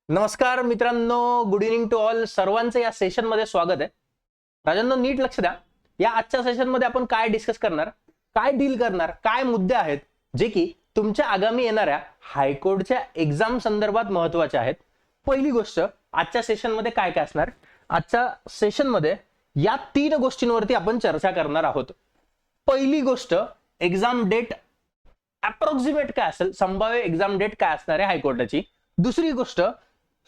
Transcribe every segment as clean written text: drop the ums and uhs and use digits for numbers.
नमस्कार मित्रांनो, good evening to all. सर्वांचं या सेशन मध्ये स्वागत आहे. राजांनो, नीट लक्ष द्या. या आजच्या सेशन मध्ये आपण काय डिस्कस करणार, काय डील करणार, काय मुद्दे आहेत जे की तुमच्या आगामी येणाऱ्या हायकोर्टच्या एक्झाम संदर्भात महत्वाचे आहेत. पहिली गोष्ट, आजच्या सेशन मध्ये काय काय असणार. आजच्या सेशन मध्ये या 3 गोष्टींवरती आपण चर्चा करणार आहोत. पहिली गोष्ट, एक्झाम डेट अप्रॉक्सिमेट काय असेल, संभाव्य एक्झाम डेट काय असणार आहे हायकोर्टाची. दुसरी गोष्ट,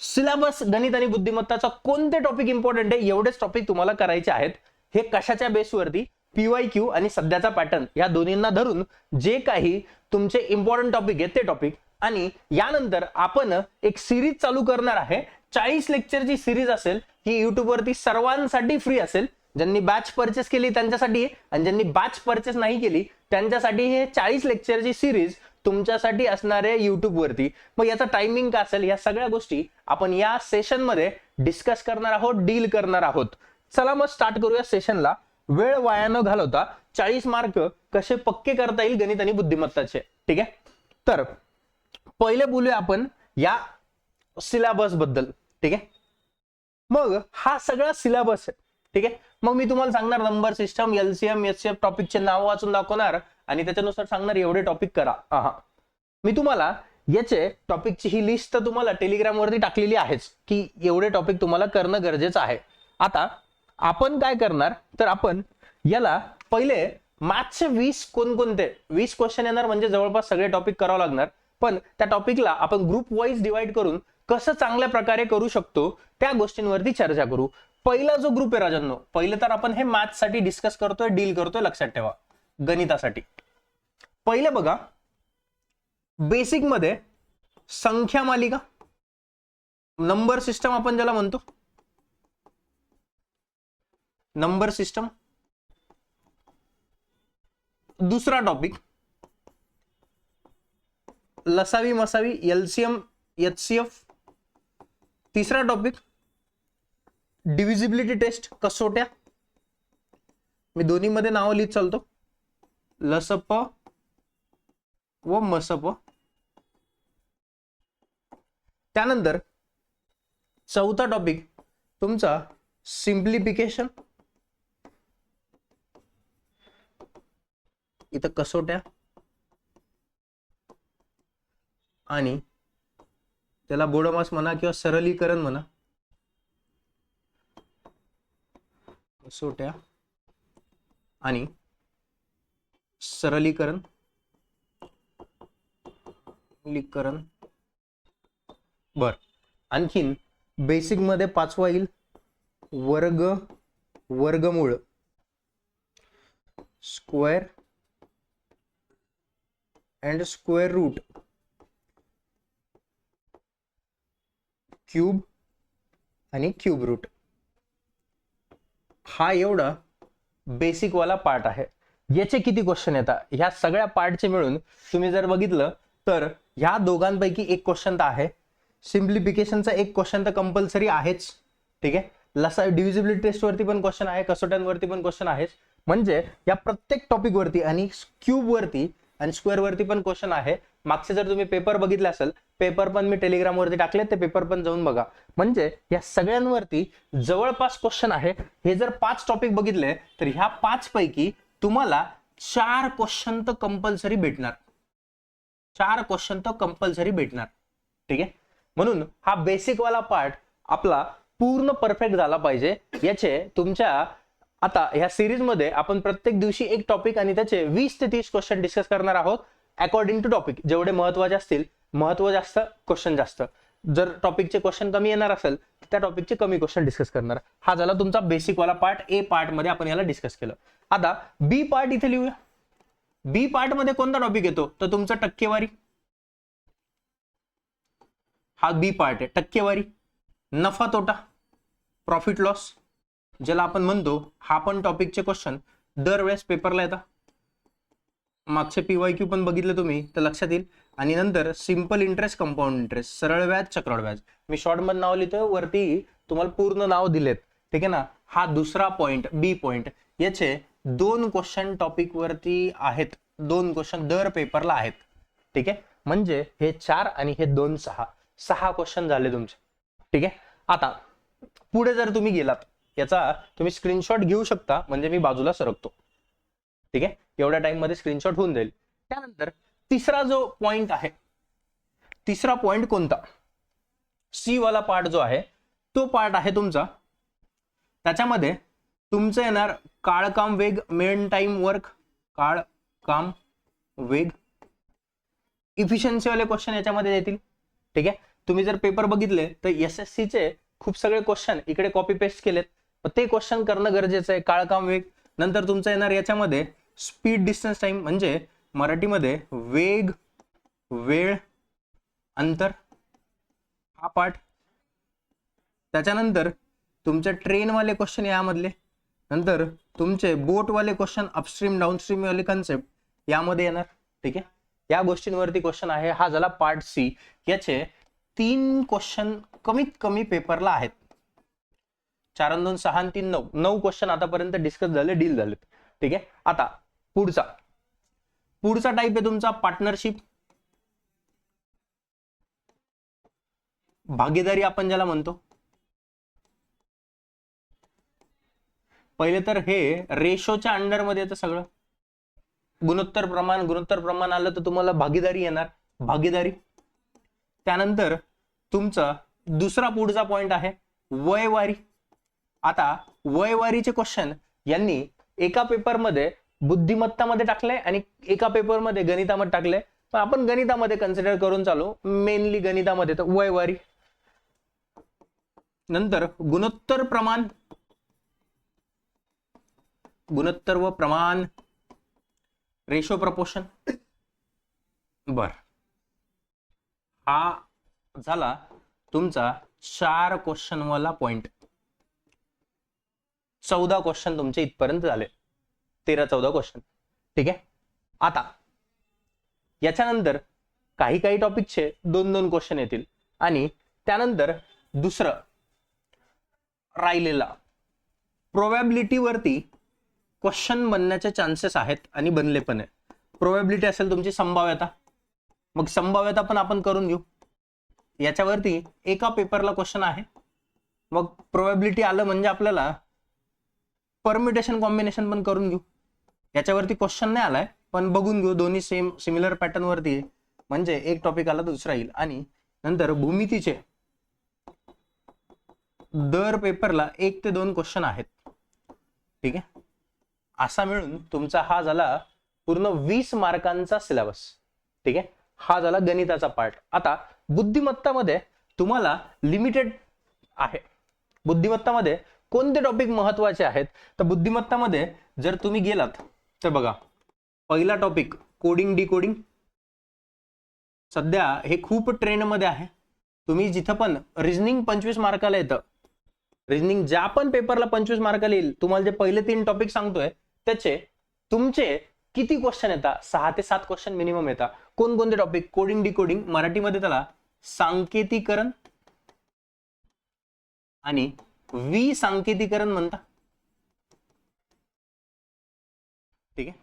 सिलेबस गणित आणि बुद्धिमत्ताचा कोणते टॉपिक इम्पॉर्टंट आहे, एवढेच टॉपिक तुम्हाला करायचे आहेत. हे कशाच्या बेसवरती, पीवायक्यू आणि सध्याचा पॅटर्न या दोन्हींना धरून जे काही तुमचे इम्पॉर्टंट टॉपिक आहेत ते टॉपिक. आणि यानंतर आपण एक सिरीज चालू करणार आहे. 40 लेक्चरची सिरीज असेल. ही युट्यूब वरती सर्वांसाठी फ्री असेल. ज्यांनी बॅच परचेस केली त्यांच्यासाठी, आणि ज्यांनी बॅच परचेस नाही केली त्यांच्यासाठी हे 40 लेक्चरची सिरीज तुमच्यासाठी असणार आहे युट्यूब वरती. मग याचा टायमिंग काय असेल, या सगळ्या गोष्टी आपण या सेशन मध्ये डिस्कस करणार आहोत, डील करणार आहोत. चला मग स्टार्ट करूया सेशनला. वेळ वाया न घालवता 40 मार्क कसे पक्के करता येईल गणित आणि बुद्धिमत्ताचे. ठीक आहे, तर पहिले बोलूया आपण या सिलेबस बद्दल. ठीक आहे, मग हा सगळा सिलेबस आहे. ठीक आहे, मग मी तुम्हाला सांगणार नंबर सिस्टम, एलसीएम, एचसीएफ टॉपिकचे नाव वाचून दाखवणार आणि त्याच्यानुसार सांगणार एवढे टॉपिक करा. मी तुम्हाला याचे टॉपिकची ही लिस्ट तर तुम्हाला टेलिग्राम वरती टाकलेली आहेच की एवढे टॉपिक तुम्हाला करणं गरजेचं आहे. आता आपण काय करणार, तर आपण याला पहिले मॅथ्सचे 20 कोणकोणते 20 क्वेश्चन येणार, म्हणजे जवळपास सगळे टॉपिक करावं लागणार. पण त्या टॉपिकला आपण ग्रुप वाईज डिवाइड करून कसं चांगल्या प्रकारे करू शकतो त्या गोष्टींवरती चर्चा करू. पहिला जो ग्रुप आहे राजांनो, पहिले तर आपण हे मॅथ्स साठी डिस्कस करतोय, डील करतोय. लक्षात ठेवा, गणितासाठी पहिले बघा, बेसिक मध्ये संख्या मालिका, नंबर सिस्टम आपण ज्याला म्हणतो, नंबर सिस्टम. दुसरा टॉपिक लसावी मसावी, एलसीएम, एचसीएफ. तिसरा टॉपिक डिव्हिजिबिलिटी टेस्ट, कसोट्या. मी दोन्ही मध्ये नाव लिहित चालतो, लसप व मसप. त्यानंतर चौथा टॉपिक तुमचा सिंप्लिफिकेशन, इथं कसोट्या आणि त्याला बोडमास म्हणा किंवा सरलीकरण म्हणा, कसोट्या आणि सरलीकरण. बर, आणखीन बेसिक मध्ये 5वा येईल वर्ग, वर्गमूळ, square and square root, cube आणि क्यूब रूट. हा एवढा बेसिक वाला पार्ट आहे. याचे किती क्वेश्चन येतात, ह्या सगळ्या पार्टचे मिळून तुम्ही जर बघितलं तर ह्या दोघांपैकी एक क्वेश्चन तर आहे. सिम्प्लिफिकेशनचा एक क्वेश्चन तर कंपल्सरी आहेच. ठीक आहे, लसा डिव्हिजिबिलिटी टेस्ट वरती पण क्वेश्चन आहे, कसोट्यांवरती पण क्वेश्चन आहेच. म्हणजे या प्रत्येक टॉपिक वरती आणि क्यूब वरती आणि स्क्वेअर वरती पण क्वेश्चन आहे. मागचे जर तुम्ही पेपर बघितले असेल, पेपर पण मी टेलिग्राम वरती टाकले, ते पेपर पण जाऊन बघा. म्हणजे या सगळ्यांवरती जवळपास क्वेश्चन आहे. हे जर 5 टॉपिक बघितले तर ह्या 5 पैकी तुम्हाला 4 क्वेश्चन तर कंपल्सरी भेटणार. 4 क्वेश्चन तर कंपल्सरी भेटणार. ठीक आहे, म्हणून हा बेसिक वाला पार्ट आपला पूर्ण परफेक्ट झाला पाहिजे. याचे तुमच्या आता ह्या सिरीज मध्ये आपण प्रत्येक दिवशी एक टॉपिक आणि त्याचे 20 ते 30 क्वेश्चन डिस्कस करणार आहोत. अकॉर्डिंग टू टॉपिक, जेवढे महत्वाचे असतील, महत्व जास्त क्वेश्चन जास्त. जर टॉपिकचे क्वेश्चन कमी येणार असेल तर त्या टॉपिकचे कमी क्वेश्चन डिस्कस करणार. हा झाला तुमचा बेसिक वाला पार्ट. ए पार्ट मध्ये आपण याला डिस्कस केलं. आता बी पार्ट इथे लिहूया. बी पार्ट मध्ये कोणता टॉपिक येतो, तर तुमचा टक्केवारी. हा बी पार्ट आहे. टक्केवारी, नफा तोटा, प्रॉफिट लॉस ज्याला आपण म्हणतो, हा पण टॉपिकचे क्वेश्चन दरवेळेस पेपरला येतात. मागचे पीवायक्यू पण बघितले तुम्ही तर लक्षात येईल. आणि नंतर सिंपल इंटरेस्ट, कंपाऊंड इंटरेस्ट, सरळ व्याज, चक्रवाढ व्याज. मी शॉर्ट मध्ये नाव लिहितोय, वरती तुम्हाला पूर्ण नाव दिलेत. ठीक आहे ना. हा दुसरा पॉइंट, बी पॉइंट. याचे 2 क्वेश्चन टॉपिक वरती आहेत, 2 क्वेश्चन दर पेपरला आहेत. ठीक आहे, म्हणजे हे 4 आणि हे 2 6 क्वेश्चन झाले तुमचे. ठीक आहे. आता पुढे जर तुम्ही गेलात, याचा तुम्ही स्क्रीनशॉट घेऊ शकता, म्हणजे मी बाजूला सरकतो. ठीक आहे, एवढ्या टाइम मध्ये स्क्रीनशॉट होऊन जाईल. त्यानंतर तिसरा जो पॉइंट आहे, तिसरा पॉइंट कोणता, सी वाला पार्ट जो आहे तो पार्ट आहे तुमचा. त्याच्यामध्ये तुमचं येणार काळ काम वेग, मेन टाइम वर्क, काळ काम वेग, इफिशियन्सी वाले क्वेश्चन याच्यामध्ये येतील. ठीक आहे, तुम्ही जर पेपर बघितले तर SSC चे खूप सगळे क्वेश्चन इकडे कॉपी पेस्ट केलेत, ते क्वेश्चन करणं गरजेचं आहे. काळ काम वेग, नंतर तुमचं येणार याच्यामध्ये स्पीड डिस्टन्स टाइम, म्हणजे मराठीमध्ये वेग वेळ अंतर, हा पार्ट. त्याच्यानंतर तुमचे ट्रेन वाले क्वेश्चन यामधले, नंतर तुमचे बोट वाले क्वेश्चन, अपस्ट्रीम डाऊनस्ट्रीम वाले कन्सेप्ट यामध्ये येणार. ठीक आहे, या गोष्टींवरती क्वेश्चन आहे. हा झाला पार्ट सी. याचे 3 क्वेश्चन कमीत कमी पेपरला आहेत. 4 आणि 2 6 आणि 3 9, 9 क्वेश्चन आतापर्यंत डिस्कस झाले, डील झालेत. ठीक आहे, आता पुढचा टाइप आहे तुमचा पार्टनरशिप, भागीदारी आपण ज्याला म्हणतो. पहिले तर हे रेशोच्या अंडरमध्ये येतं सगळं. गुणोत्तर प्रमाण आलं तर तुम्हाला भागीदारी येणार, भागीदारी. त्यानंतर तुमचा दुसरा पुढचा पॉइंट आहे वयवारी. आता वयवारीचे क्वेश्चन यांनी एका पेपरमध्ये बुद्धिमत्तामध्ये टाकले आणि एका पेपरमध्ये गणितामध्ये टाकले, पण आपण गणितामध्ये कन्सिडर करून चालू, मेनली गणितामध्ये. तर वयवारी, नंतर गुणोत्तर प्रमाण, गुणोत्तर व प्रमाण, रेशो प्रपोर्शन. बर, हा झाला तुमचा 4 क्वेश्चन वाला पॉइंट. 14 क्वेश्चन तुमचे इथपर्यंत झाले, 13-14 क्वेश्चन. ठीक आहे, आता याच्यानंतर काही टॉपिकचे 2-2 क्वेश्चन येतील, आणि त्यानंतर दुसरं राहिलेला प्रोबॅबिलिटी वरती क्वेश्चन बनण्याचे चान्सेस आहेत, आणि बनले पण आहे. प्रोबॅबिलिटी असेल तुमची संभाव्यता, मग संभाव्यता पण आपण करून घेऊ. याच्यावरती एका पेपरला क्वेश्चन आहे, मग प्रोबॅबिलिटी आलं म्हणजे आपल्याला परम्युटेशन कॉम्बिनेशन पण करून घेऊ. याच्यावरती क्वेश्चन नाही आलाय, पण बघून घेऊ, दोन्ही सिमिलर पॅटर्न वरती, म्हणजे एक टॉपिक आला तर दुसरा येईल. आणि नंतर भूमितीचे दर पेपरला 1 ते 2 क्वेश्चन आहेत. ठीक आहे, असा मिळून तुमचा हा झाला पूर्ण 20 मार्कांचा सिलेबस. ठीक आहे, हा झाला गणिताचा पार्ट. आता बुद्धिमत्तामध्ये तुम्हाला लिमिटेड आहे. बुद्धिमत्तामध्ये कोणते टॉपिक महत्वाचे आहेत, तर बुद्धिमत्तामध्ये जर तुम्ही गेलात तर बघा, पहिला टॉपिक कोडिंग डिकोडिंग. सध्या हे खूप ट्रेंड मध्ये आहे. तुम्ही जिथं पण रिझनिंग 25 मार्काला येतं, रिझनिंग ज्या पण पेपरला 25 मार्काला येईल, तुम्हाला जे पहिले 3 टॉपिक सांगतोय त्याचे तुमचे किती क्वेश्चन येतात, 6 ते 7 क्वेश्चन मिनिमम येतात. कोणकोणते टॉपिक, कोडिंग डिकोडिंग, मराठीमध्ये त्याला सांकेतीकरण आणि विसंकेतीकरण म्हणतात. ठीक आहे,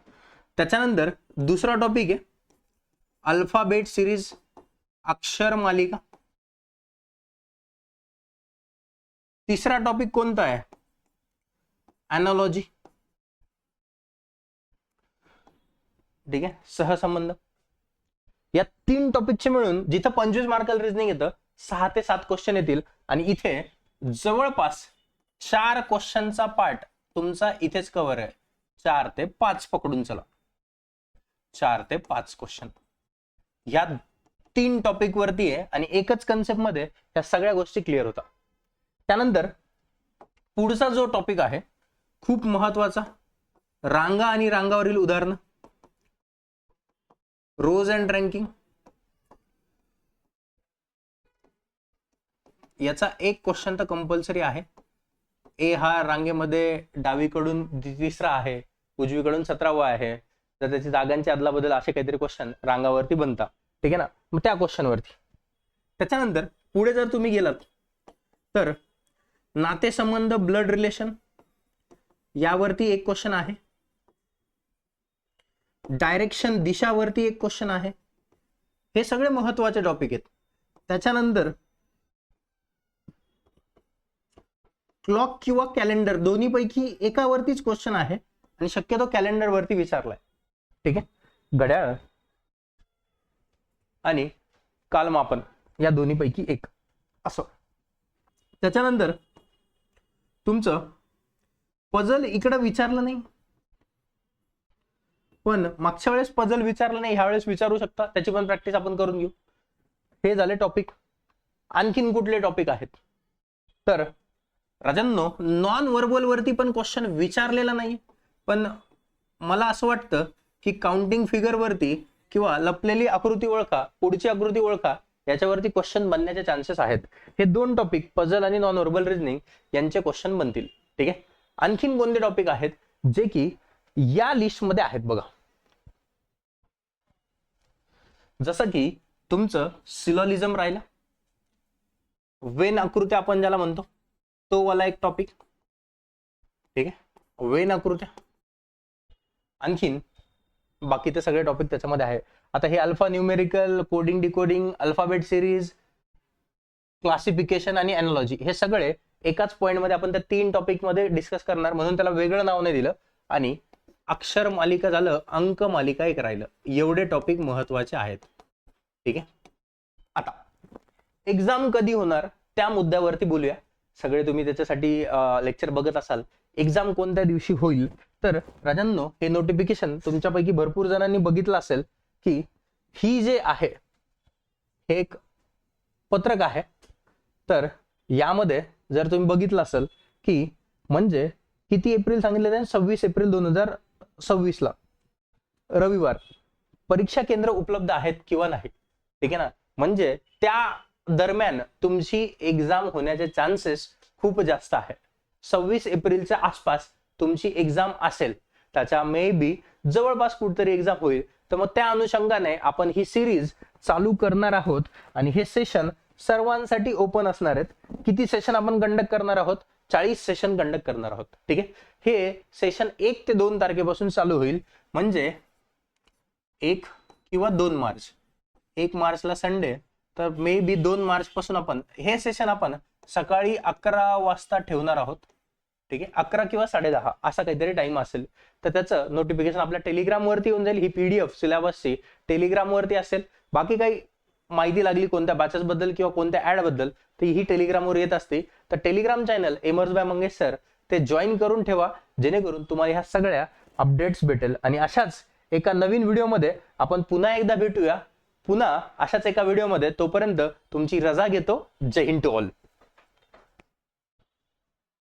त्याच्यानंतर दुसरा टॉपिक आहे अल्फाबेट सिरीज, अक्षर मालिका. तिसरा टॉपिक कोणता आहे, एनालॉजी. ठीक आहे, सहसंबंध. या 3 टॉपिकचे मिळून जिथं 25 मार्काला रिझनिंग येतं, 6 ते 7 क्वेश्चन येतील, आणि इथे जवळपास 4 क्वेश्चनचा पार्ट तुमचा इथेच कव्हर आहे. 4 ते 5 पकडून चला, 4 ते 5 क्वेश्चन या 3 टॉपिक वरती आहे, आणि एकच कन्सेप्ट मध्ये या सगळ्या गोष्टी क्लिअर होतात. त्यानंतर पुढचा जो टॉपिक आहे खूप महत्वाचा, रांगा आणि रांगावरील उदाहरणं, रोज अँड रँकिंग. याचा एक क्वेश्चन तर कंपल्सरी आहे. ए हा रांगेमध्ये डावीकडून 3रा आहे, उजवीकडून 17वा आहे, तर त्याची जागांची अदलाबदल, असे काहीतरी क्वेश्चन रांगावरती बनतात. ठीक आहे ना, मग त्या क्वेश्चन वरती. त्याच्यानंतर पुढे जर तुम्ही गेलात तर नातेसंबंध, ब्लड रिलेशन, यावरती एक क्वेश्चन आहे. डायरेक्शन, दिशावरती एक क्वेश्चन आहे. हे सगळे महत्वाचे टॉपिक आहेत. त्याच्यानंतर क्लॉक किंवा कॅलेंडर दोन्ही पैकी एकावरतीच क्वेश्चन आहे आणि शक्यतो कॅलेंडर वरती विचारलाय. ठीक आहे, घड्याळ आणि कालमापन या दोन्ही पैकी एक असं. त्याच्यानंतर तुमचं पझल इकडं विचारलं नाही, पण मागच्या वेळेस पझल विचारलं नाही, ह्या वेळेस विचारू शकता, त्याची पण प्रॅक्टिस आपण करून घेऊ. हे झाले टॉपिक. आणखीन कुठले टॉपिक आहेत तर राजांनो, नॉन व्हर्बल वरती पण क्वेश्चन विचारलेला नाही, पण मला असं वाटतं की काउंटिंग फिगर वरती किंवा लपलेली आकृती ओळखा, पुढची आकृती ओळखा, याच्यावरती क्वेश्चन बनण्याचे चान्सेस आहेत. हे दोन टॉपिक पझल आणि नॉन व्हर्बल रिझनिंग यांचे क्वेश्चन बनतील. ठीक आहे, आणखीन कोणते टॉपिक आहेत जे की या लिस्ट मध्ये आहेत बघा. जसं की तुमचं सिलॉलिझम राहिला, वेन आकृत्या आपण ज्याला म्हणतो तो वाला एक टॉपिक. ठीक आहे, वेन आकृत्या. आणखीन बाकीचे सगळे टॉपिक त्याच्यामध्ये आहे. आता हे alpha numerical, coding decoding, alphabet series, classification आणि एनालॉजी हे सगळे एकाच पॉइंट मध्ये आपण त्या 3 टॉपिक मध्ये डिस्कस करणार, म्हणून त्याला वेगळं नाव नाही दिलं. आणि अक्षर मालिका झालं, अंक मालिका एक राहिलं. एवढे टॉपिक महत्वाचे आहेत. ठीक आहे, आता एक्झाम कधी होणार त्या मुद्द्यावरती बोलूया. सगळे तुम्ही त्याच्यासाठी लेक्चर बघत असाल. एक्झाम कोणत्या दिवशी होईल तर राजांनो, हे नोटिफिकेशन तुमच्यापैकी भरपूर जणांनी बघितलं असेल की ही जे आहे हे एक पत्रक आहे. तर यामध्ये जर तुम्ही बघितलं असेल की म्हणजे किती एप्रिल सांगितले ते 26 एप्रिल 2026 ला रविवार परीक्षा केंद्र उपलब्ध आहेत किंवा नाही. ठीक आहे ना, म्हणजे त्या दरम्यान तुमची एक्झाम होण्याचे चान्सेस खूप जास्त आहे. 26 एप्रिलच्या आसपास तुमची एक्झाम असेल, त्याच्या मे बी जवळपास कुठतरी एक्झाम होईल. तर मग त्या अनुषंगाने आपण ही सिरीज चालू करणार आहोत आणि हे सेशन सर्वांसाठी ओपन असणार आहेत. किती सेशन आपण कंडक्ट करणार आहोत? 40 सेशन कंडक्ट करणार आहोत. ठीक आहे, हे सेशन 1 ते 2 तारखेपासून चालू होईल, म्हणजे 1 किंवा 2 मार्च. 1 मार्चला संडे, तर मे बी 2 मार्च पासून आपण हे सेशन आपण सकाळी 11 वाजता ठेवणार आहोत. ठीक आहे, 11 किंवा 10:30 असा काहीतरी टाइम असेल. तर त्याचं नोटिफिकेशन आपल्या टेलिग्राम वरती येऊन जाईल. ही PDF सिलेबसची टेलिग्राम वरती असेल. बाकी काही माहिती लागली कोणत्या बॅचेस बद्दल किंवा कोणत्या ऍड बद्दल तर ही टेलिग्राम वर येत असते. तर टेलिग्राम चॅनल एमर्स बाय मंगेश सर ते जॉईन करून ठेवा, जेणेकरून तुम्हाला ह्या सगळ्या अपडेट्स भेटेल. आणि अशाच एका नवीन व्हिडिओमध्ये आपण पुन्हा एकदा भेटूया, पुन्हा अशाच एका व्हिडिओमध्ये. तोपर्यंत तुमची रजा घेतो. जय हिंद टू ऑल.